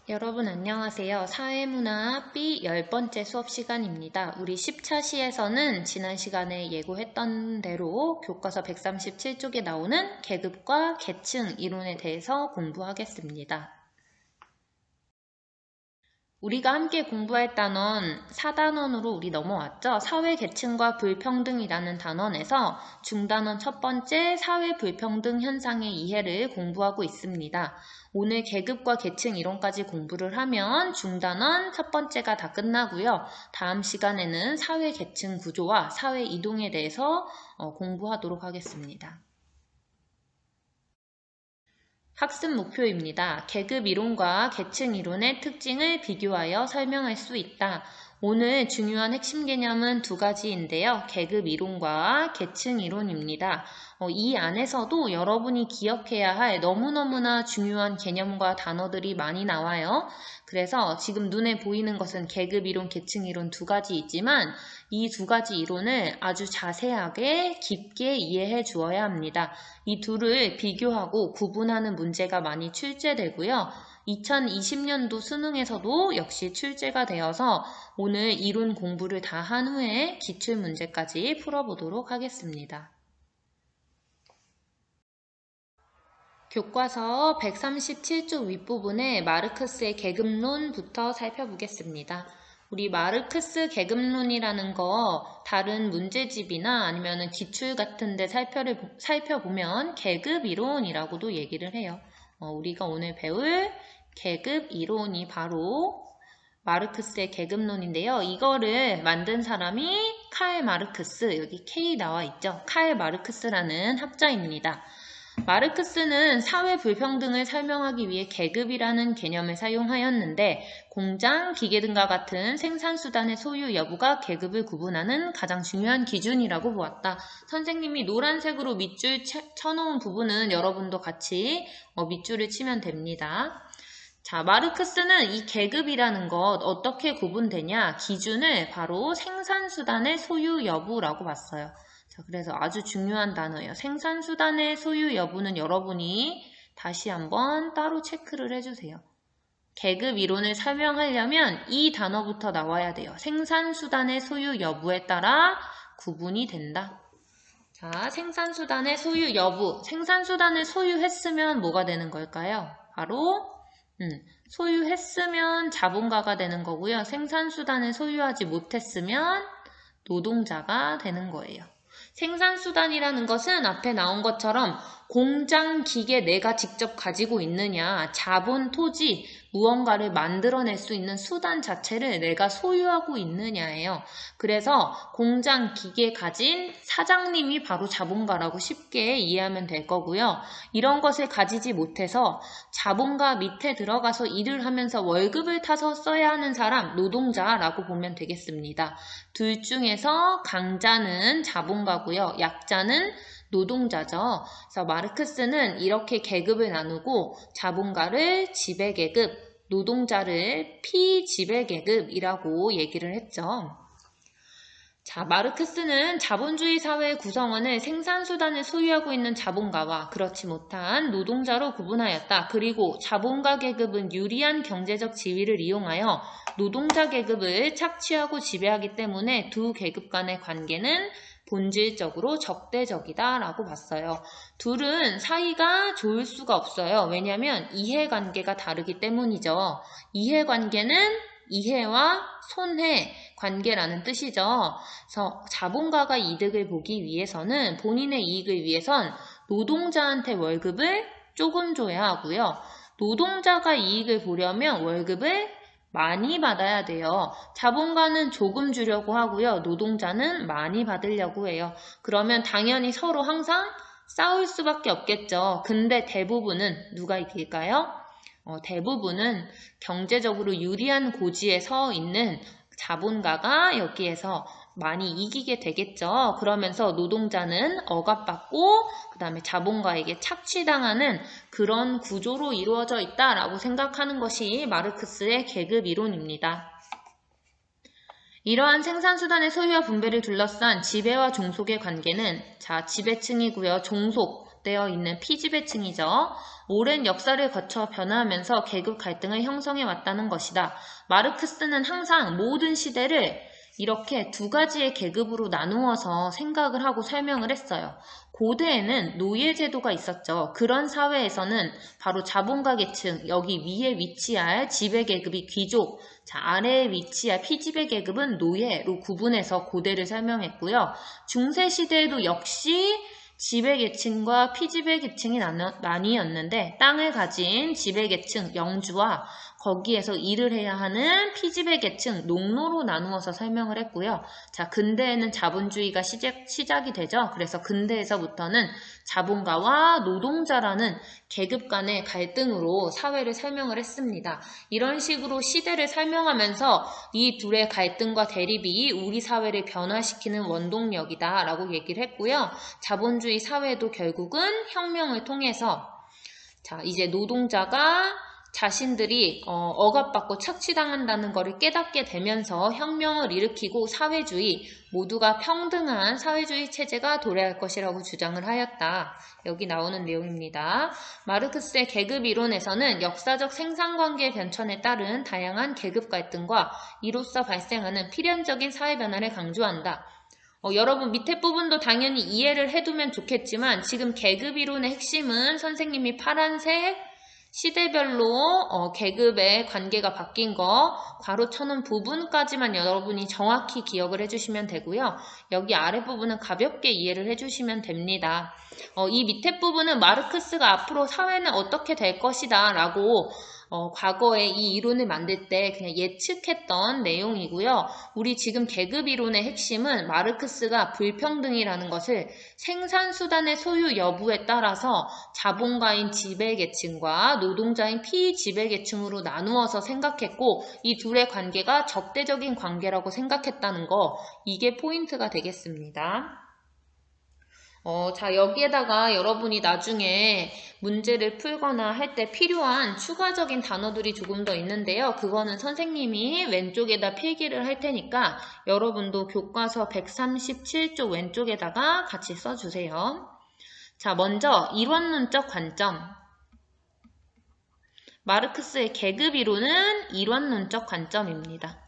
여러분 안녕하세요. 사회문화 B 10번째 수업 시간입니다. 우리 10차 시에서는 지난 시간에 예고했던 대로 교과서 137쪽에 나오는 계급과 계층 이론에 대해서 공부하겠습니다. 우리가 함께 공부할 단원 4단원으로 우리 넘어왔죠. 사회계층과 불평등이라는 단원에서 중단원 첫 번째 사회불평등 현상의 이해를 공부하고 있습니다. 오늘 계급과 계층 이론까지 공부를 하면 중단원 첫 번째가 다 끝나고요. 다음 시간에는 사회계층 구조와 사회이동에 대해서 공부하도록 하겠습니다. 학습 목표입니다. 계급 이론과 계층 이론의 특징을 비교하여 설명할 수 있다. 오늘 중요한 핵심 개념은 두 가지인데요. 계급 이론과 계층 이론입니다. 이 안에서도 여러분이 기억해야 할 너무너무나 중요한 개념과 단어들이 많이 나와요. 그래서 지금 눈에 보이는 것은 계급 이론, 계층 이론 두 가지 있지만 이 두 가지 이론을 아주 자세하게 깊게 이해해 주어야 합니다. 이 둘을 비교하고 구분하는 문제가 많이 출제되고요. 2020년도 수능에서도 역시 출제가 되어서 오늘 이론 공부를 다 한 후에 기출문제까지 풀어보도록 하겠습니다. 교과서 137쪽 윗부분에 마르크스의 계급론부터 살펴보겠습니다. 우리 마르크스 계급론이라는 거 다른 문제집이나 아니면 기출 같은 데 살펴보면 계급이론이라고도 얘기를 해요. 우리가 오늘 배울 계급이론이 바로 마르크스의 계급론인데요. 이거를 만든 사람이 칼 마르크스, 여기 K 나와 있죠. 칼 마르크스라는 학자입니다. 마르크스는 사회 불평등을 설명하기 위해 계급이라는 개념을 사용하였는데 공장, 기계 등과 같은 생산수단의 소유 여부가 계급을 구분하는 가장 중요한 기준이라고 보았다. 선생님이 노란색으로 밑줄 쳐놓은 부분은 여러분도 같이 밑줄을 치면 됩니다. 자, 마르크스는 이 계급이라는 것 어떻게 구분되냐? 기준을 바로 생산수단의 소유 여부라고 봤어요. 자, 그래서 아주 중요한 단어예요. 생산수단의 소유 여부는 여러분이 다시 한번 따로 체크를 해주세요. 계급 이론을 설명하려면 이 단어부터 나와야 돼요. 생산수단의 소유 여부에 따라 구분이 된다. 자, 생산수단의 소유 여부. 생산수단을 소유했으면 뭐가 되는 걸까요? 바로 소유했으면 자본가가 되는 거고요. 생산수단을 소유하지 못했으면 노동자가 되는 거예요. 생산수단이라는 것은 앞에 나온 것처럼 공장, 기계 내가 직접 가지고 있느냐, 자본, 토지, 무언가를 만들어낼 수 있는 수단 자체를 내가 소유하고 있느냐예요. 그래서 공장, 기계 가진 사장님이 바로 자본가라고 쉽게 이해하면 될 거고요. 이런 것을 가지지 못해서 자본가 밑에 들어가서 일을 하면서 월급을 타서 써야 하는 사람, 노동자라고 보면 되겠습니다. 둘 중에서 강자는 자본가고요. 약자는 노동자죠. 그래서 마르크스는 이렇게 계급을 나누고 자본가를 지배계급, 노동자를 피지배계급이라고 얘기를 했죠. 자, 마르크스는 자본주의 사회의 구성원을 생산수단을 소유하고 있는 자본가와 그렇지 못한 노동자로 구분하였다. 그리고 자본가 계급은 유리한 경제적 지위를 이용하여 노동자 계급을 착취하고 지배하기 때문에 두 계급 간의 관계는 본질적으로 적대적이다라고 봤어요. 둘은 사이가 좋을 수가 없어요. 왜냐하면 이해관계가 다르기 때문이죠. 이해관계는 이해와 손해 관계라는 뜻이죠. 그래서 자본가가 이득을 보기 위해서는 본인의 이익을 위해선 노동자한테 월급을 조금 줘야 하고요. 노동자가 이익을 보려면 월급을 많이 받아야 돼요. 자본가는 조금 주려고 하고요. 노동자는 많이 받으려고 해요. 그러면 당연히 서로 항상 싸울 수밖에 없겠죠. 근데 대부분은 누가 이길까요? 대부분은 경제적으로 유리한 고지에 서 있는 자본가가 여기에서 많이 이기게 되겠죠. 그러면서 노동자는 억압받고 그 다음에 자본가에게 착취당하는 그런 구조로 이루어져 있다라고 생각하는 것이 마르크스의 계급 이론입니다. 이러한 생산수단의 소유와 분배를 둘러싼 지배와 종속의 관계는 자 지배층이고요. 종속 계속되어 있는 피지배층이죠. 오랜 역사를 거쳐 변화하면서 계급 갈등을 형성해 왔다는 것이다. 마르크스는 항상 모든 시대를 이렇게 두 가지의 계급으로 나누어서 생각을 하고 설명을 했어요. 고대에는 노예제도가 있었죠. 그런 사회에서는 바로 자본가 계층, 여기 위에 위치할 지배계급이 귀족, 자, 아래에 위치할 피지배계급은 노예로 구분해서 고대를 설명했고요. 중세시대에도 역시 지배계층과 피지배계층이 나뉘었는데 땅을 가진 지배계층, 영주와 거기에서 일을 해야 하는 피지배계층, 농노로 나누어서 설명을 했고요. 자, 근대에는 자본주의가 시작이 되죠. 그래서 근대에서부터는 자본가와 노동자라는 계급 간의 갈등으로 사회를 설명을 했습니다. 이런 식으로 시대를 설명하면서 이 둘의 갈등과 대립이 우리 사회를 변화시키는 원동력이다 라고 얘기를 했고요. 자본주의 사회도 결국은 혁명을 통해서 자, 이제 노동자가 자신들이 억압받고 착취당한다는 것을 깨닫게 되면서 혁명을 일으키고 사회주의, 모두가 평등한 사회주의 체제가 도래할 것이라고 주장을 하였다. 여기 나오는 내용입니다. 마르크스의 계급 이론에서는 역사적 생산관계의 변천에 따른 다양한 계급 갈등과 이로써 발생하는 필연적인 사회 변화를 강조한다. 여러분 밑에 부분도 당연히 이해를 해두면 좋겠지만 지금 계급 이론의 핵심은 선생님이 파란색 시대별로 계급의 관계가 바뀐 거 괄호 쳐놓은 부분까지만 여러분이 정확히 기억을 해주시면 되고요. 여기 아랫부분은 가볍게 이해를 해주시면 됩니다. 이 밑에 부분은 마르크스가 앞으로 사회는 어떻게 될 것이다 라고 과거에 이 이론을 만들 때 그냥 예측했던 내용이고요. 우리 지금 계급 이론의 핵심은 마르크스가 불평등이라는 것을 생산수단의 소유 여부에 따라서 자본가인 지배계층과 노동자인 피지배계층으로 나누어서 생각했고 이 둘의 관계가 적대적인 관계라고 생각했다는 거, 이게 포인트가 되겠습니다. 자, 여기에다가 여러분이 나중에 문제를 풀거나 할 때 필요한 추가적인 단어들이 조금 더 있는데요. 그거는 선생님이 왼쪽에다 필기를 할 테니까 여러분도 교과서 137쪽 왼쪽에다가 같이 써주세요. 자, 먼저 일원론적 관점. 마르크스의 계급 이론은 일원론적 관점입니다.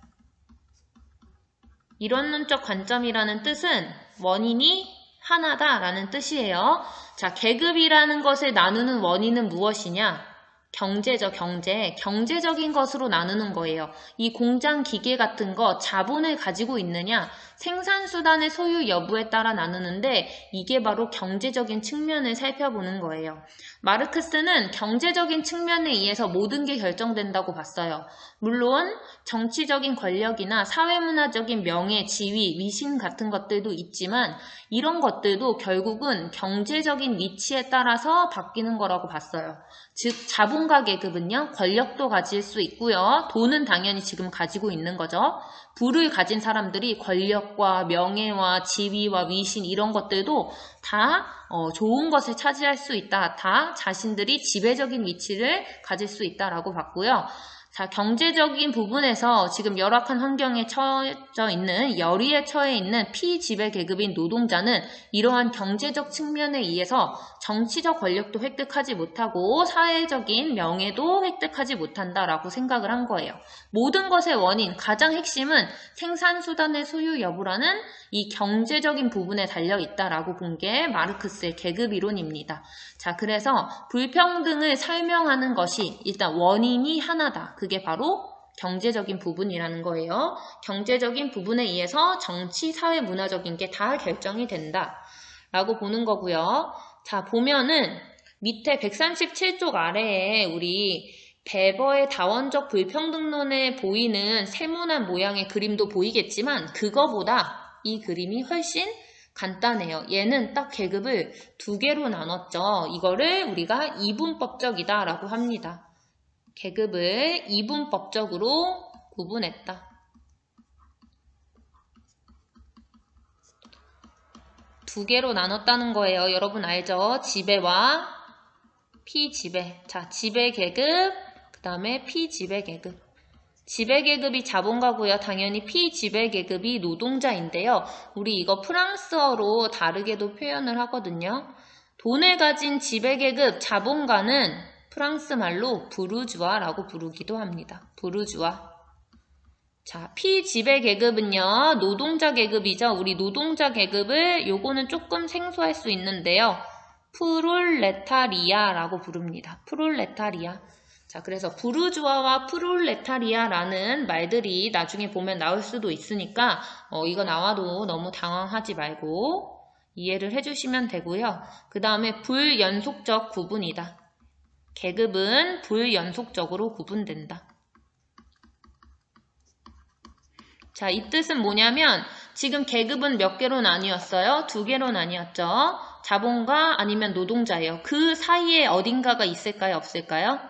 일원론적 관점이라는 뜻은 원인이 하나다라는 뜻이에요. 자, 계급이라는 것을 나누는 원인은 무엇이냐? 경제적 경제적인 것으로 나누는 거예요. 이 공장 기계 같은 거 자본을 가지고 있느냐, 생산수단의 소유 여부에 따라 나누는데 이게 바로 경제적인 측면을 살펴보는 거예요. 마르크스는 경제적인 측면에 의해서 모든 게 결정된다고 봤어요. 물론 정치적인 권력이나 사회문화적인 명예, 지위, 위신 같은 것들도 있지만 이런 것들도 결국은 경제적인 위치에 따라서 바뀌는 거라고 봤어요. 즉 자본가 계급은요, 권력도 가질 수 있고요. 돈은 당연히 지금 가지고 있는 거죠. 부를 가진 사람들이 권력과 명예와 지위와 위신 이런 것들도 다 좋은 것을 차지할 수 있다. 다 자신들이 지배적인 위치를 가질 수 있다라고 봤고요. 자, 경제적인 부분에서 지금 열악한 환경에 처해 있는, 열의에 처해 있는 피지배 계급인 노동자는 이러한 경제적 측면에 의해서 정치적 권력도 획득하지 못하고 사회적인 명예도 획득하지 못한다라고 생각을 한 거예요. 모든 것의 원인, 가장 핵심은 생산수단의 소유 여부라는 이 경제적인 부분에 달려있다라고 본 게 마르크스의 계급 이론입니다. 자, 그래서 불평등을 설명하는 것이 일단 원인이 하나다. 그게 바로 경제적인 부분이라는 거예요. 경제적인 부분에 의해서 정치, 사회, 문화적인 게 다 결정이 된다 라고 보는 거고요. 자, 보면은 밑에 137쪽 아래에 우리 베버의 다원적 불평등론에 보이는 세모난 모양의 그림도 보이겠지만 그거보다 이 그림이 훨씬 간단해요. 얘는 딱 계급을 두 개로 나눴죠. 이거를 우리가 이분법적이다 라고 합니다. 계급을 이분법적으로 구분했다. 두 개로 나눴다는 거예요. 여러분 알죠? 지배와 피지배. 자, 지배 계급, 그 다음에 피지배 계급. 지배 계급이 자본가고요. 당연히 피지배 계급이 노동자인데요. 우리 이거 프랑스어로 다르게도 표현을 하거든요. 돈을 가진 지배계급 자본가는 프랑스 말로 부르주아라고 부르기도 합니다. 부르주아. 자, 피지배계급은요, 노동자 계급이죠. 우리 노동자 계급을 요거는 조금 생소할 수 있는데요. 프롤레타리아라고 부릅니다. 프롤레타리아. 자, 그래서 부르주아와 프롤레타리아라는 말들이 나중에 보면 나올 수도 있으니까 이거 나와도 너무 당황하지 말고 이해를 해주시면 되고요. 그 다음에 불연속적 구분이다. 계급은 불연속적으로 구분된다. 자, 이 뜻은 뭐냐면 지금 계급은 몇 개로 나뉘었어요? 2개로 나뉘었죠. 자본가 아니면 노동자예요. 그 사이에 어딘가가 있을까요? 없을까요?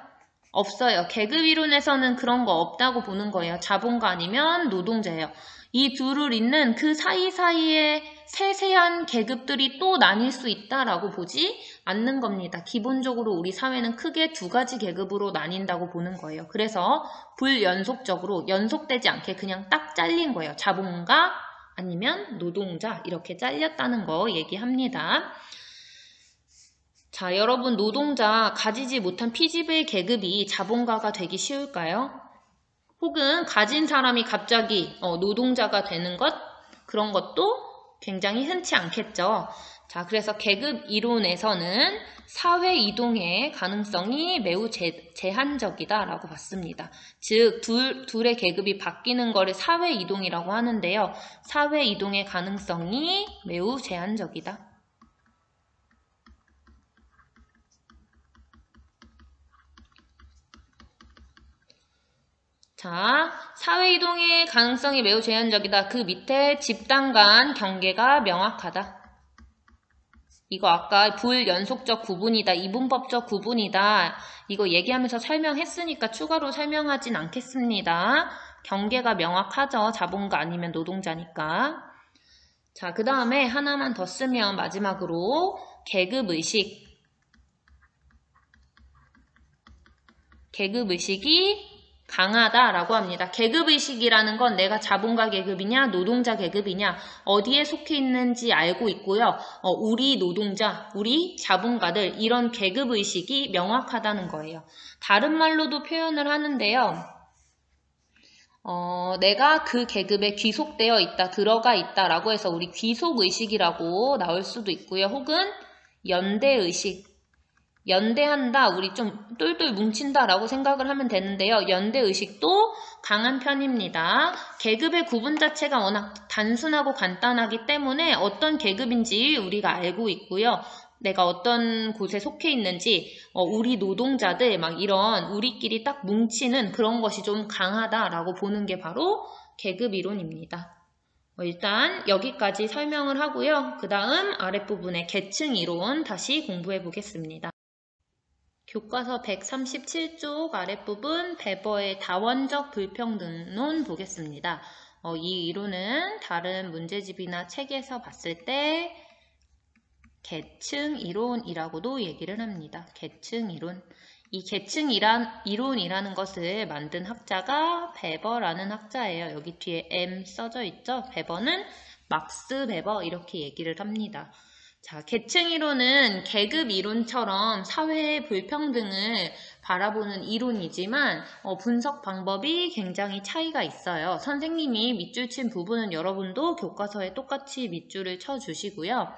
없어요. 계급 이론에서는 그런 거 없다고 보는 거예요. 자본가 아니면 노동자예요. 이 둘을 잇는 그 사이사이에 세세한 계급들이 또 나뉠 수 있다라고 보지 않는 겁니다. 기본적으로 우리 사회는 크게 2가지 계급으로 나뉜다고 보는 거예요. 그래서 불연속적으로 연속되지 않게 그냥 딱 잘린 거예요. 자본가 아니면 노동자 이렇게 잘렸다는 거 얘기합니다. 자, 여러분 노동자 가지지 못한 피지배 계급이 자본가가 되기 쉬울까요? 혹은 가진 사람이 갑자기 노동자가 되는 것 그런 것도 굉장히 흔치 않겠죠. 자, 그래서 계급 이론에서는 사회 이동의 가능성이 매우 제한적이다라고 봤습니다. 즉, 둘의 계급이 바뀌는 거를 사회 이동이라고 하는데요. 사회 이동의 가능성이 매우 제한적이다. 자, 사회이동의 가능성이 매우 제한적이다. 그 밑에 집단 간 경계가 명확하다. 이거 아까 불연속적 구분이다. 이분법적 구분이다. 이거 얘기하면서 설명했으니까 추가로 설명하진 않겠습니다. 경계가 명확하죠. 자본가 아니면 노동자니까. 자, 그 다음에 하나만 더 쓰면 마지막으로 계급의식. 계급의식이 강하다라고 합니다. 계급의식이라는 건 내가 자본가 계급이냐 노동자 계급이냐 어디에 속해 있는지 알고 있고요. 우리 노동자, 우리 자본가들 이런 계급의식이 명확하다는 거예요. 다른 말로도 표현을 하는데요. 내가 그 계급에 귀속되어 있다, 들어가 있다라고 해서 우리 귀속의식이라고 나올 수도 있고요. 혹은 연대의식. 연대한다, 우리 좀 똘똘 뭉친다라고 생각을 하면 되는데요. 연대의식도 강한 편입니다. 계급의 구분 자체가 워낙 단순하고 간단하기 때문에 어떤 계급인지 우리가 알고 있고요. 내가 어떤 곳에 속해 있는지 우리 노동자들 막 이런 우리끼리 딱 뭉치는 그런 것이 좀 강하다라고 보는 게 바로 계급 이론입니다. 일단 여기까지 설명을 하고요. 그 다음 아랫부분의 계층 이론 다시 공부해 보겠습니다. 교과서 137쪽 아랫부분 베버의 다원적 불평등론 보겠습니다. 이 이론은 다른 문제집이나 책에서 봤을 때 계층 이론이라고도 얘기를 합니다. 계층 이론. 이 계층 이론이라는 것을 만든 학자가 베버라는 학자예요. 여기 뒤에 M 써져 있죠? 베버는 막스 베버 이렇게 얘기를 합니다. 자, 계층 이론은 계급 이론처럼 사회의 불평등을 바라보는 이론이지만 분석 방법이 굉장히 차이가 있어요. 선생님이 밑줄 친 부분은 여러분도 교과서에 똑같이 밑줄을 쳐주시고요.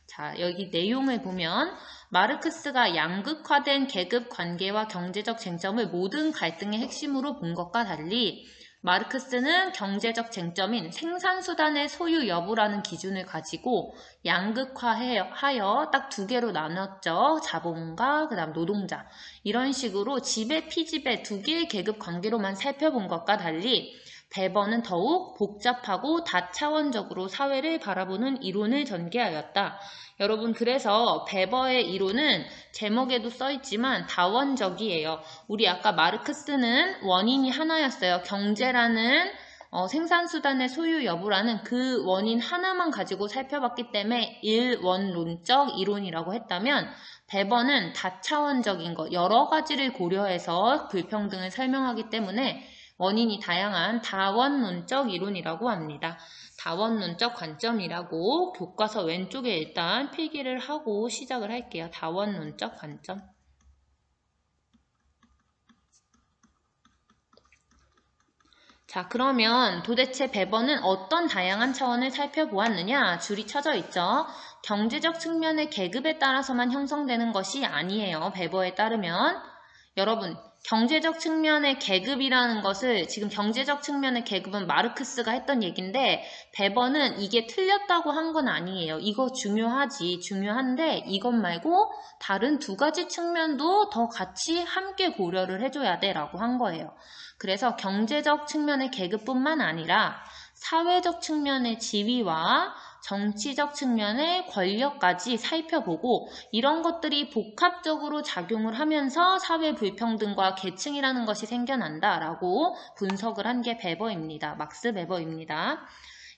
자, 여기 내용을 보면 마르크스가 양극화된 계급 관계와 경제적 쟁점을 모든 갈등의 핵심으로 본 것과 달리 마르크스는 경제적 쟁점인 생산수단의 소유 여부라는 기준을 가지고 양극화하여 딱 2개로 나눴죠. 자본가, 그 다음 노동자. 이런 식으로 지배, 피지배 2개의 계급 관계로만 살펴본 것과 달리 베버는 더욱 복잡하고 다차원적으로 사회를 바라보는 이론을 전개하였다. 여러분, 그래서 베버의 이론은 제목에도 써있지만 다원적이에요. 우리 아까 마르크스는 원인이 하나였어요. 경제라는 생산수단의 소유 여부라는 그 원인 하나만 가지고 살펴봤기 때문에 일원론적 이론이라고 했다면 베버는 다차원적인 것, 여러 가지를 고려해서 불평등을 설명하기 때문에 원인이 다양한 다원론적 이론이라고 합니다. 다원론적 관점이라고 교과서 왼쪽에 일단 필기를 하고 시작을 할게요. 다원론적 관점. 자, 그러면 도대체 배번은 어떤 다양한 차원을 살펴보았느냐? 줄이 쳐져 있죠. 경제적 측면의 계급에 따라서만 형성되는 것이 아니에요. 배버에 따르면. 여러분, 경제적 측면의 계급이라는 것을 지금 경제적 측면의 계급은 마르크스가 했던 얘기인데 배번은 이게 틀렸다고 한 건 아니에요. 이거 중요한데 이것 말고 다른 두 가지 측면도 더 같이 함께 고려를 해줘야 돼 라고 한 거예요. 그래서 경제적 측면의 계급뿐만 아니라 사회적 측면의 지위와 정치적 측면의 권력까지 살펴보고 이런 것들이 복합적으로 작용을 하면서 사회 불평등과 계층이라는 것이 생겨난다라고 분석을 한 게 베버입니다. 막스 베버입니다.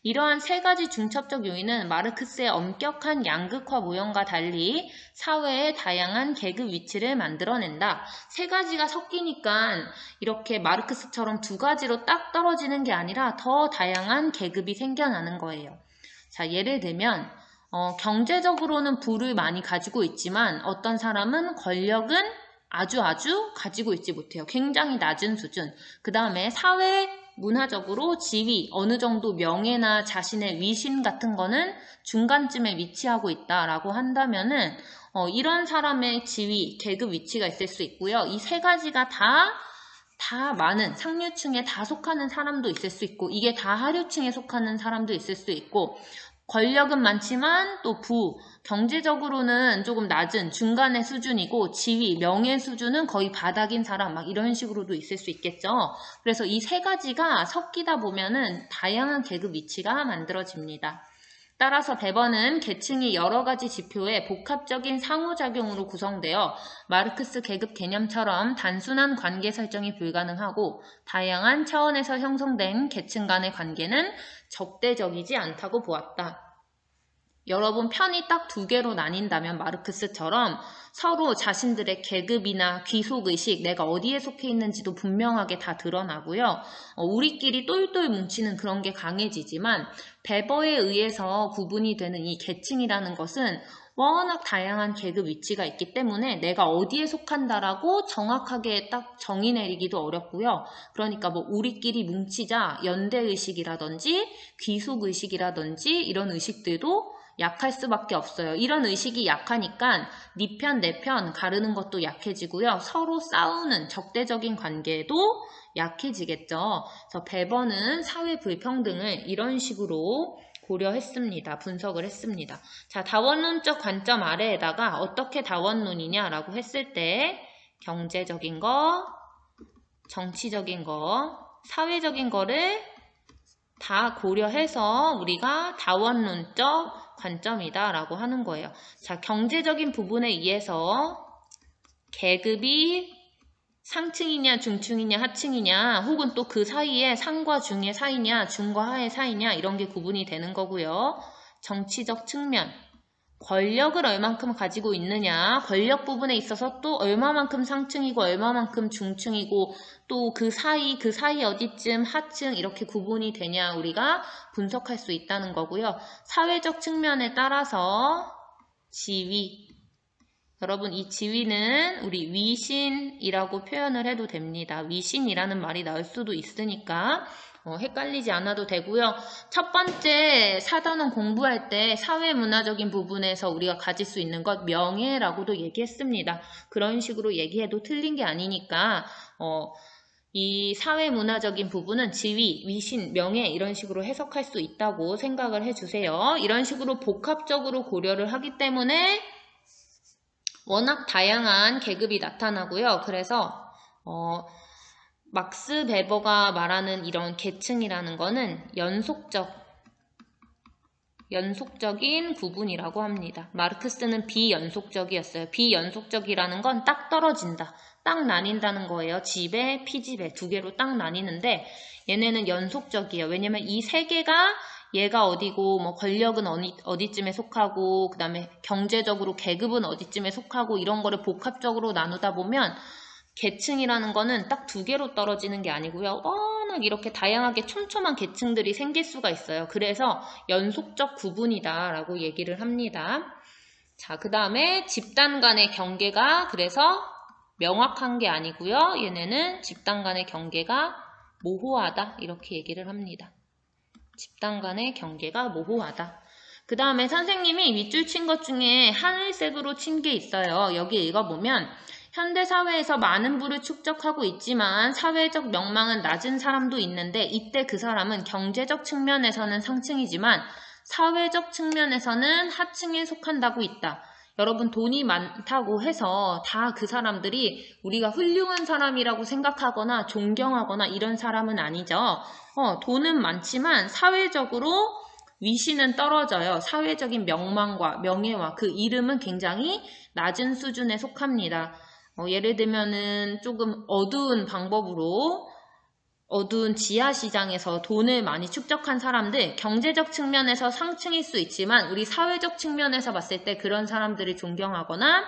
이러한 세 가지 중첩적 요인은 마르크스의 엄격한 양극화 모형과 달리 사회의 다양한 계급 위치를 만들어낸다. 세 가지가 섞이니까 이렇게 마르크스처럼 두 가지로 딱 떨어지는 게 아니라 더 다양한 계급이 생겨나는 거예요. 자, 예를 들면 경제적으로는 부를 많이 가지고 있지만 어떤 사람은 권력은 아주 가지고 있지 못해요. 굉장히 낮은 수준. 그 다음에 사회 문화적으로 지위, 어느 정도 명예나 자신의 위신 같은 거는 중간쯤에 위치하고 있다라고 한다면은 이런 사람의 지위, 계급 위치가 있을 수 있고요. 이 세 가지가 다 많은 상류층에 다 속하는 사람도 있을 수 있고 이게 다 하류층에 속하는 사람도 있을 수 있고 권력은 많지만 또 경제적으로는 조금 낮은 중간의 수준이고 지위, 명예 수준은 거의 바닥인 사람 막 이런 식으로도 있을 수 있겠죠. 그래서 이 세 가지가 섞이다 보면은 다양한 계급 위치가 만들어집니다. 따라서 배번은 계층이 여러 가지 지표의 복합적인 상호작용으로 구성되어 마르크스 계급 개념처럼 단순한 관계 설정이 불가능하고 다양한 차원에서 형성된 계층 간의 관계는 적대적이지 않다고 보았다. 여러분 편이 딱 두 개로 나뉜다면 마르크스처럼 서로 자신들의 계급이나 귀속의식, 내가 어디에 속해 있는지도 분명하게 다 드러나고요. 우리끼리 똘똘 뭉치는 그런 게 강해지지만 베버에 의해서 구분이 되는 이 계층이라는 것은 워낙 다양한 계급 위치가 있기 때문에 내가 어디에 속한다라고 정확하게 딱 정의 내리기도 어렵고요. 그러니까 뭐 우리끼리 뭉치자 연대의식이라든지 귀속의식이라든지 이런 의식들도 약할 수밖에 없어요. 이런 의식이 약하니까 네 편, 내 편 가르는 것도 약해지고요. 서로 싸우는 적대적인 관계도 약해지겠죠. 그래서 베버는 사회 불평등을 이런 식으로 고려했습니다. 분석을 했습니다. 자, 다원론적 관점 아래에다가 어떻게 다원론이냐라고 했을 때 경제적인 거, 정치적인 거, 사회적인 거를 다 고려해서 우리가 다원론적 관점이다 라고 하는 거예요. 자, 경제적인 부분에 의해서 계급이 상층이냐 중층이냐 하층이냐 혹은 또 그 사이에 상과 중의 사이냐 중과 하의 사이냐 이런 게 구분이 되는 거고요. 정치적 측면, 권력을 얼만큼 가지고 있느냐, 권력 부분에 있어서 또 얼마만큼 상층이고 얼마만큼 중층이고 또 그 사이 어디쯤 하층 이렇게 구분이 되냐 우리가 분석할 수 있다는 거고요. 사회적 측면에 따라서 지위, 여러분 이 지위는 우리 위신이라고 표현을 해도 됩니다. 위신이라는 말이 나올 수도 있으니까 헷갈리지 않아도 되고요. 첫 번째 4단원 공부할 때 사회문화적인 부분에서 우리가 가질 수 있는 것 명예라고도 얘기했습니다. 그런 식으로 얘기해도 틀린 게 아니니까 이 사회문화적인 부분은 지위, 위신, 명예 이런 식으로 해석할 수 있다고 생각을 해주세요. 이런 식으로 복합적으로 고려를 하기 때문에 워낙 다양한 계급이 나타나고요. 그래서 막스 베버가 말하는 이런 계층이라는 거는 연속적인 구분이라고 합니다. 마르크스는 비연속적이었어요. 비연속적이라는 건 딱 떨어진다. 딱 나뉜다는 거예요. 지배, 피지배 두 개로 딱 나뉘는데 얘네는 연속적이에요. 왜냐면 이 세 개가 얘가 어디고 뭐 권력은 어디쯤에 속하고 그 다음에 경제적으로 계급은 어디쯤에 속하고 이런 거를 복합적으로 나누다 보면 계층이라는 거는 딱 두 개로 떨어지는 게 아니고요. 워낙 이렇게 다양하게 촘촘한 계층들이 생길 수가 있어요. 그래서 연속적 구분이다 라고 얘기를 합니다. 자, 그 다음에 집단 간의 경계가 그래서 명확한 게 아니고요. 얘네는 집단 간의 경계가 모호하다 이렇게 얘기를 합니다. 집단 간의 경계가 모호하다. 그 다음에 선생님이 윗줄 친 것 중에 하늘색으로 친 게 있어요. 여기 읽어보면 현대사회에서 많은 부를 축적하고 있지만 사회적 명망은 낮은 사람도 있는데 이때 그 사람은 경제적 측면에서는 상층이지만 사회적 측면에서는 하층에 속한다고 있다. 여러분 돈이 많다고 해서 다 그 사람들이 우리가 훌륭한 사람이라고 생각하거나 존경하거나 이런 사람은 아니죠. 돈은 많지만 사회적으로 위신은 떨어져요. 사회적인 명망과 명예와 그 이름은 굉장히 낮은 수준에 속합니다. 예를 들면은 조금 어두운 방법으로 어두운 지하시장에서 돈을 많이 축적한 사람들, 경제적 측면에서 상층일 수 있지만 우리 사회적 측면에서 봤을 때 그런 사람들을 존경하거나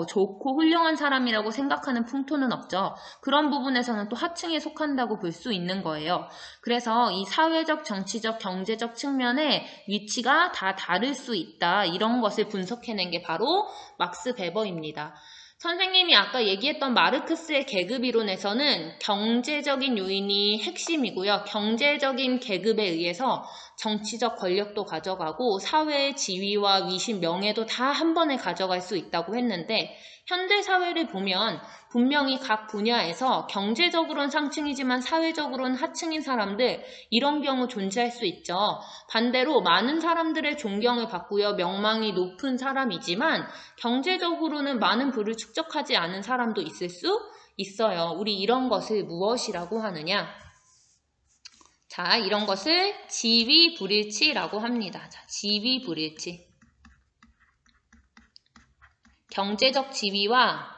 좋고 훌륭한 사람이라고 생각하는 풍토는 없죠. 그런 부분에서는 또 하층에 속한다고 볼 수 있는 거예요. 그래서 이 사회적, 정치적, 경제적 측면의 위치가 다 다를 수 있다. 이런 것을 분석해낸 게 바로 막스 베버입니다. 선생님이 아까 얘기했던 마르크스의 계급 이론에서는 경제적인 요인이 핵심이고요. 경제적인 계급에 의해서 정치적 권력도 가져가고 사회의 지위와 위신, 명예도 다 한 번에 가져갈 수 있다고 했는데 현대 사회를 보면 분명히 각 분야에서 경제적으로는 상층이지만 사회적으로는 하층인 사람들 이런 경우 존재할 수 있죠. 반대로 많은 사람들의 존경을 받고요. 명망이 높은 사람이지만 경제적으로는 많은 부를 축적하지 않은 사람도 있을 수 있어요. 우리 이런 것을 무엇이라고 하느냐? 자, 이런 것을 지위불일치라고 합니다. 자, 지위불일치. 경제적 지위와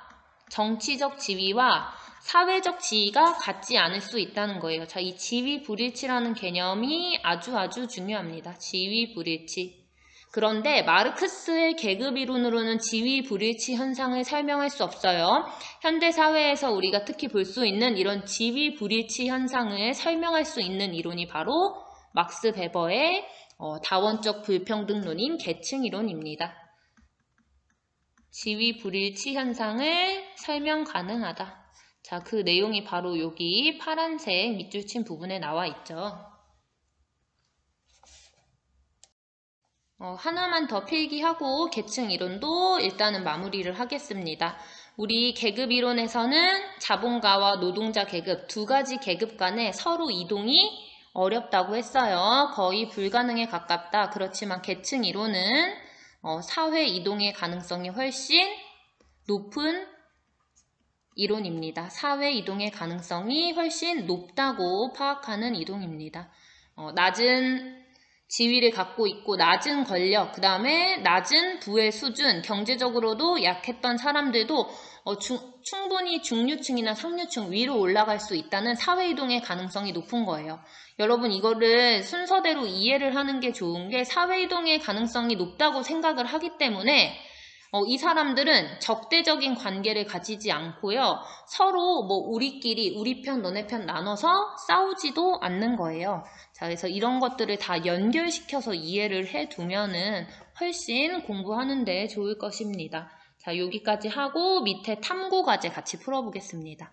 정치적 지위와 사회적 지위가 같지 않을 수 있다는 거예요. 자, 이 지위불일치라는 개념이 아주 중요합니다. 지위불일치. 그런데 마르크스의 계급 이론으로는 지위불일치 현상을 설명할 수 없어요. 현대사회에서 우리가 특히 볼 수 있는 이런 지위불일치 현상을 설명할 수 있는 이론이 바로 막스 베버의 다원적 불평등론인 계층이론입니다. 지위불일치 현상을 설명 가능하다. 자, 그 내용이 바로 여기 파란색 밑줄 친 부분에 나와 있죠. 하나만 더 필기하고 계층 이론도 일단은 마무리를 하겠습니다. 우리 계급 이론에서는 자본가와 노동자 계급 두 가지 계급 간에 서로 이동이 어렵다고 했어요. 거의 불가능에 가깝다. 그렇지만 계층 이론은 사회 이동의 가능성이 훨씬 높은 이론입니다. 사회 이동의 가능성이 훨씬 높다고 파악하는 이론입니다. 낮은 지위를 갖고 있고 낮은 권력, 그 다음에 낮은 부의 수준, 경제적으로도 약했던 사람들도 충분히 중류층이나 상류층 위로 올라갈 수 있다는 사회 이동의 가능성이 높은 거예요. 여러분 이거를 순서대로 이해를 하는 게 좋은 게 사회 이동의 가능성이 높다고 생각을 하기 때문에 이 사람들은 적대적인 관계를 가지지 않고요. 서로 우리끼리 우리 편 너네 편 나눠서 싸우지도 않는 거예요. 자, 그래서 이런 것들을 다 연결시켜서 이해를 해두면은 훨씬 공부하는 데 좋을 것입니다. 자, 여기까지 하고 밑에 탐구 과제 같이 풀어보겠습니다.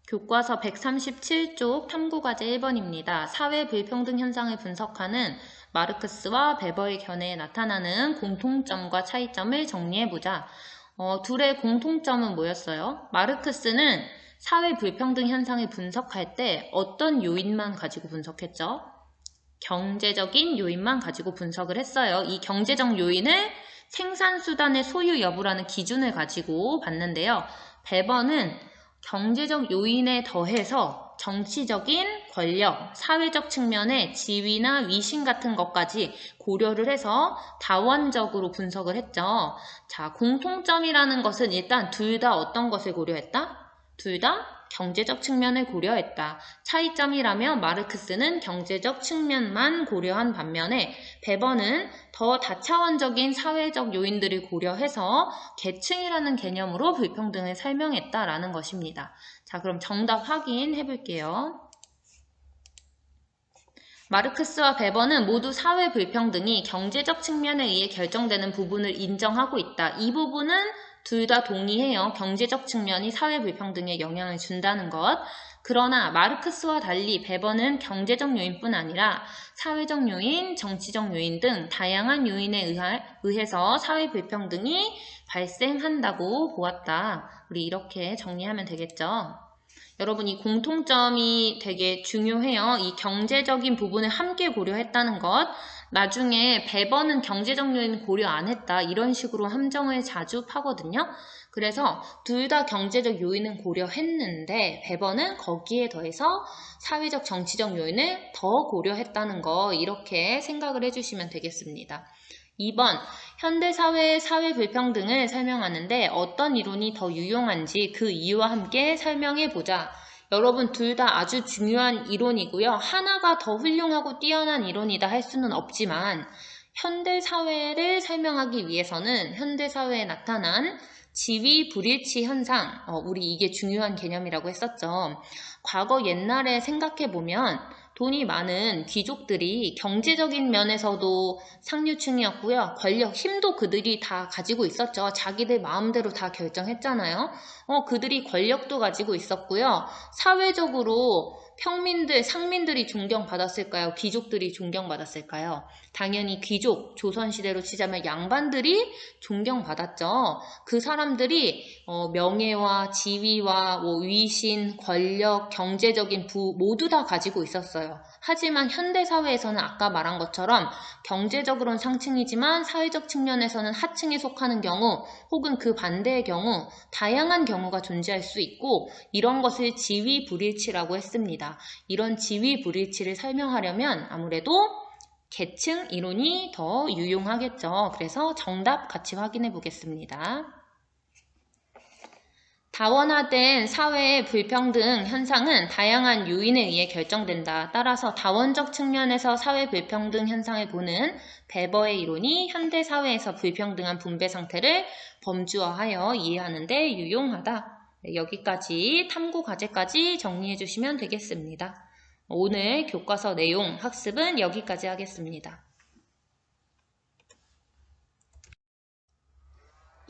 교과서 137쪽 탐구과제 1번입니다. 사회 불평등 현상을 분석하는 마르크스와 베버의 견해에 나타나는 공통점과 차이점을 정리해보자. 둘의 공통점은 뭐였어요? 마르크스는 사회 불평등 현상을 분석할 때 어떤 요인만 가지고 분석했죠? 경제적인 요인만 가지고 분석을 했어요. 이 경제적 요인을 생산수단의 소유 여부라는 기준을 가지고 봤는데요. 베버는 경제적 요인에 더해서 정치적인 권력, 사회적 측면의 지위나 위신 같은 것까지 고려를 해서 다원적으로 분석을 했죠. 자, 공통점이라는 것은 일단 둘 다 어떤 것을 고려했다? 둘 다 경제적 측면을 고려했다. 차이점이라면 마르크스는 경제적 측면만 고려한 반면에 베버는 더 다차원적인 사회적 요인들을 고려해서 계층이라는 개념으로 불평등을 설명했다라는 것입니다. 자, 그럼 정답 확인해 볼게요. 마르크스와 베버는 모두 사회 불평등이 경제적 측면에 의해 결정되는 부분을 인정하고 있다. 이 부분은 둘 다 동의해요. 경제적 측면이 사회 불평등에 영향을 준다는 것. 그러나 마르크스와 달리 베버는 경제적 요인뿐 아니라 사회적 요인, 정치적 요인 등 다양한 요인에 의해서 사회 불평등이 발생한다고 보았다. 우리 이렇게 정리하면 되겠죠. 여러분, 이 공통점이 되게 중요해요. 이 경제적인 부분을 함께 고려했다는 것. 나중에 베버는 경제적 요인 고려 안 했다. 이런 식으로 함정을 자주 파거든요. 그래서 둘 다 경제적 요인은 고려했는데 베버는 거기에 더해서 사회적 정치적 요인을 더 고려했다는 거, 이렇게 생각을 해주시면 되겠습니다. 2번, 현대사회의 사회 불평등을 설명하는데 어떤 이론이 더 유용한지 그 이유와 함께 설명해보자. 여러분, 둘 다 아주 중요한 이론이고요. 하나가 더 훌륭하고 뛰어난 이론이다 할 수는 없지만 현대사회를 설명하기 위해서는 현대사회에 나타난 지위 불일치 현상, 우리 이게 중요한 개념이라고 했었죠. 과거 옛날에 생각해보면 돈이 많은 귀족들이 경제적인 면에서도 상류층이었고요. 권력, 힘도 그들이 다 가지고 있었죠. 자기들 마음대로 다 결정했잖아요. 그들이 권력도 가지고 있었고요. 사회적으로 평민들, 상민들이 존경받았을까요? 귀족들이 존경받았을까요? 당연히 귀족, 조선시대로 치자면 양반들이 존경받았죠. 그 사람들이 명예와 지위와 위신, 권력, 경제적인 부 모두 다 가지고 있었어요. 하지만 현대사회에서는 아까 말한 것처럼 경제적으로는 상층이지만 사회적 측면에서는 하층에 속하는 경우, 혹은 그 반대의 경우, 다양한 경우가 존재할 수 있고, 이런 것을 지위 불일치라고 했습니다. 이런 지위 불일치를 설명하려면 아무래도 계층 이론이 더 유용하겠죠. 그래서 정답 같이 확인해 보겠습니다. 다원화된 사회의 불평등 현상은 다양한 요인에 의해 결정된다. 따라서 다원적 측면에서 사회 불평등 현상을 보는 베버의 이론이 현대사회에서 불평등한 분배 상태를 범주화하여 이해하는 데 유용하다. 여기까지 탐구 과제까지 정리해 주시면 되겠습니다. 오늘 교과서 내용 학습은 여기까지 하겠습니다.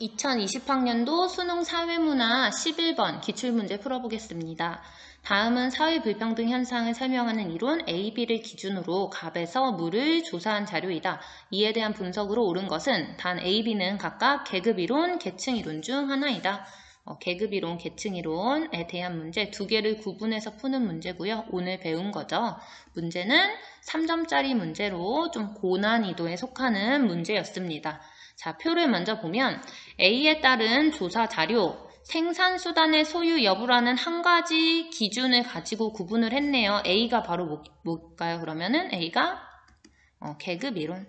2020학년도 수능 사회문화 11번 기출문제 풀어보겠습니다. 다음은 사회불평등 현상을 설명하는 이론 A, B를 기준으로 갑에서 무를 조사한 자료이다. 이에 대한 분석으로 옳은 것은 단 A, B는 각각 계급이론, 계층이론 중 하나이다. 계급이론, 계층이론에 대한 문제 두 개를 구분해서 푸는 문제고요. 오늘 배운 거죠. 문제는 3점짜리 문제로 좀 고난이도에 속하는 문제였습니다. 자, 표를 먼저 보면 A에 따른 조사 자료, 생산수단의 소유 여부라는 한 가지 기준을 가지고 구분을 했네요. A가 바로 뭘까요? 그러면은 A가 계급이론.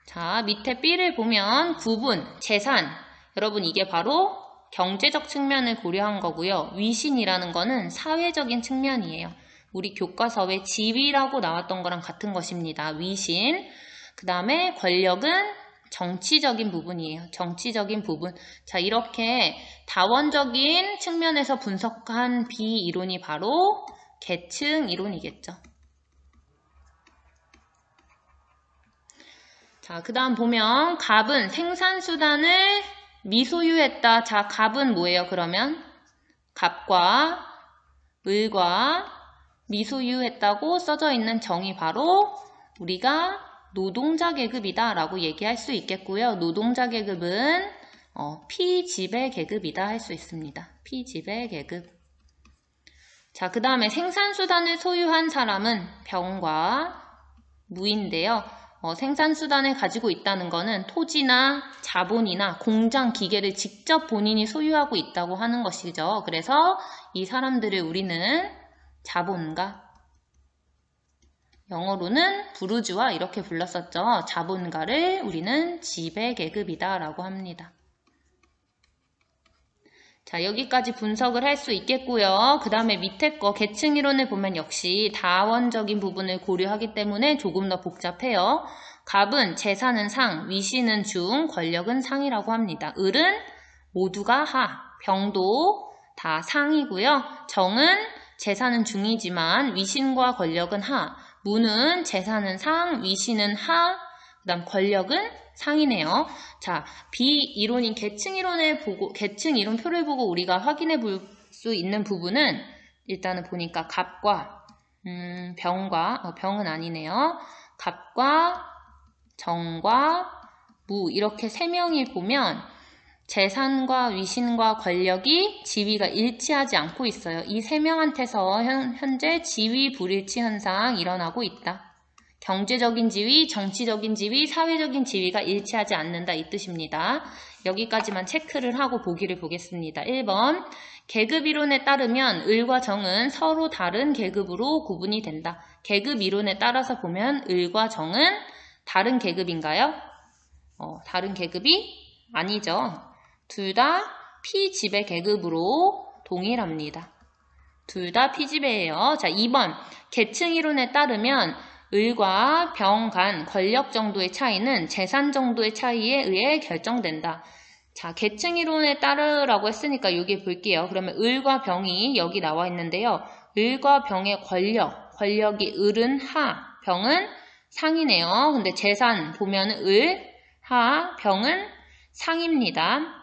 자, 밑에 B를 보면 구분, 재산. 여러분, 이게 바로 경제적 측면을 고려한 거고요. 위신이라는 거는 사회적인 측면이에요. 우리 교과서에 지위라고 나왔던 거랑 같은 것입니다. 위신. 그 다음에 권력은 정치적인 부분이에요. 정치적인 부분. 자, 이렇게 다원적인 측면에서 분석한 B 이론이 바로 계층 이론이겠죠. 자, 그 다음 보면 갑은 생산수단을 미소유했다. 자, 갑은 뭐예요? 그러면 갑과 을과 미소유했다고 써져 있는 정의 바로 우리가 노동자 계급이다 라고 얘기할 수 있겠고요. 노동자 계급은 피지배 계급이다 할 수 있습니다. 피지배 계급. 자, 그 다음에 생산수단을 소유한 사람은 병과 무인데요. 생산수단을 가지고 있다는 것은 토지나 자본이나 공장, 기계를 직접 본인이 소유하고 있다고 하는 것이죠. 그래서 이 사람들을 우리는 자본가, 영어로는 부르주아 이렇게 불렀었죠. 자본가를 우리는 지배계급이다 라고 합니다. 자, 여기까지 분석을 할 수 있겠고요. 그 다음에 밑에 거 계층 이론을 보면 역시 다원적인 부분을 고려하기 때문에 조금 더 복잡해요. 갑은 재산은 상, 위신은 중, 권력은 상이라고 합니다. 을은 모두가 하, 병도 다 상이고요. 정은 재산은 중이지만 위신과 권력은 하, 무는 재산은 상, 위신은 하, 그 다음 권력은 상이네요. 자, 비이론인 계층 이론 표를 보고 우리가 확인해 볼 수 있는 부분은 일단은 보니까 갑과 병은 아니네요. 갑과 정과 무 이렇게 세 명이 보면 재산과 위신과 권력이 지위가 일치하지 않고 있어요. 이 세 명한테서 현재 지위 불일치 현상 일어나고 있다. 경제적인 지위, 정치적인 지위, 사회적인 지위가 일치하지 않는다 이 뜻입니다. 여기까지만 체크를 하고 보기를 보겠습니다. 1번 계급 이론에 따르면 을과 정은 서로 다른 계급으로 구분이 된다. 계급 이론에 따라서 보면 을과 정은 다른 계급인가요? 다른 계급이 아니죠. 둘 다 피지배 계급으로 동일합니다. 둘 다 피지배예요. 자, 2번 계층 이론에 따르면 을과 병 간 권력 정도의 차이는 재산 정도의 차이에 의해 결정된다. 자, 계층 이론에 따르라고 했으니까 여기 볼게요. 그러면 을과 병이 여기 나와 있는데요. 을과 병의 권력이 을은 하, 병은 상이네요. 근데 재산 보면 을, 하, 병은 상입니다.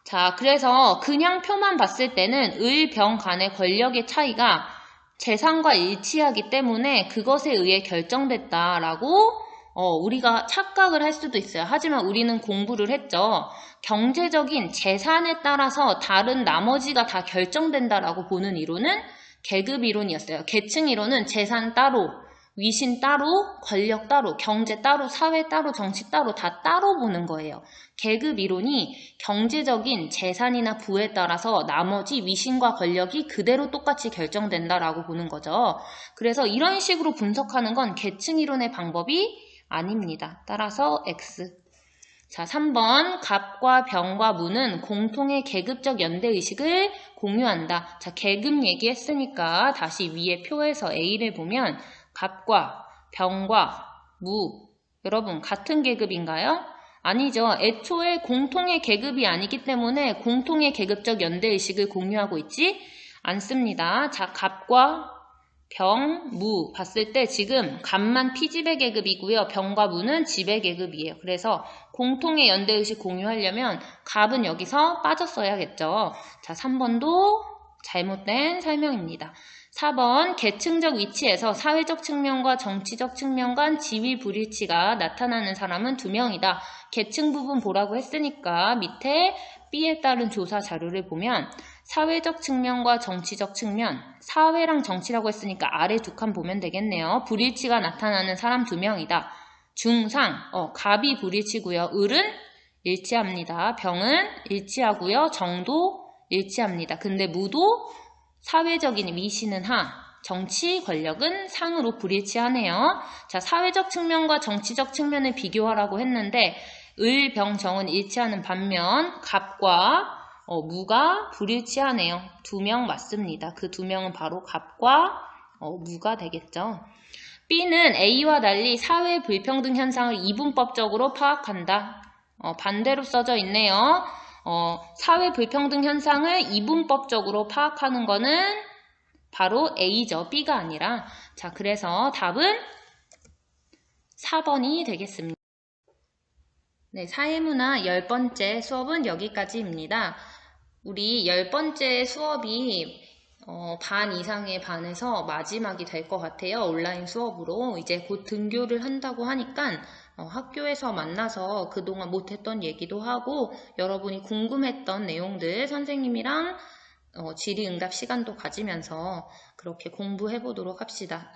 자, 그래서 그냥 표만 봤을 때는 을, 병 간의 권력의 차이가 재산과 일치하기 때문에 그것에 의해 결정됐다라고 우리가 착각을 할 수도 있어요. 하지만 우리는 공부를 했죠. 경제적인 재산에 따라서 다른 나머지가 다 결정된다라고 보는 이론은 계급 이론이었어요. 계층 이론은 재산 따로, 위신 따로, 권력 따로, 경제 따로, 사회 따로, 정치 따로 다 따로 보는 거예요. 계급 이론이 경제적인 재산이나 부에 따라서 나머지 위신과 권력이 그대로 똑같이 결정된다라고 보는 거죠. 그래서 이런 식으로 분석하는 건 계층 이론의 방법이 아닙니다. 따라서 X. 자, 3번 갑과 병과 무는 공통의 계급적 연대의식을 공유한다. 자, 계급 얘기했으니까 다시 위에 표에서 A를 보면 갑과 병과 무 여러분 같은 계급인가요? 아니죠. 애초에 공통의 계급이 아니기 때문에 공통의 계급적 연대의식을 공유하고 있지 않습니다. 자, 갑과 병, 무 봤을 때 지금 갑만 피지배 계급이고요. 병과 무는 지배 계급이에요. 그래서 공통의 연대의식 공유하려면 갑은 여기서 빠졌어야겠죠. 자, 3번도 잘못된 설명입니다. 4번 계층적 위치에서 사회적 측면과 정치적 측면 간 지위 불일치가 나타나는 사람은 2명이다. 계층 부분 보라고 했으니까 밑에 B에 따른 조사 자료를 보면 사회적 측면과 정치적 측면, 사회랑 정치라고 했으니까 아래 두 칸 보면 되겠네요. 불일치가 나타나는 사람 2명이다. 중상, 갑이 불일치고요. 을은 일치합니다. 병은 일치하고요. 정도 일치합니다. 근데 무도 사회적인 위신은 하, 정치 권력은 상으로 불일치하네요. 자, 사회적 측면과 정치적 측면을 비교하라고 했는데 을, 병, 정은 일치하는 반면 갑과 무가 불일치하네요. 2명 맞습니다. 그 2명은 바로 갑과 무가 되겠죠. B는 A와 달리 사회 불평등 현상을 이분법적으로 파악한다. 반대로 써져 있네요. 사회 불평등 현상을 이분법적으로 파악하는 거는 바로 A죠. B가 아니라. 자, 그래서 답은 4번이 되겠습니다. 네, 사회문화 10번째 수업은 여기까지입니다. 우리 10번째 수업이 반 이상의 반에서 마지막이 될 것 같아요. 온라인 수업으로. 이제 곧 등교를 한다고 하니까 학교에서 만나서 그동안 못했던 얘기도 하고 여러분이 궁금했던 내용들 선생님이랑 질의응답 시간도 가지면서 그렇게 공부해 보도록 합시다.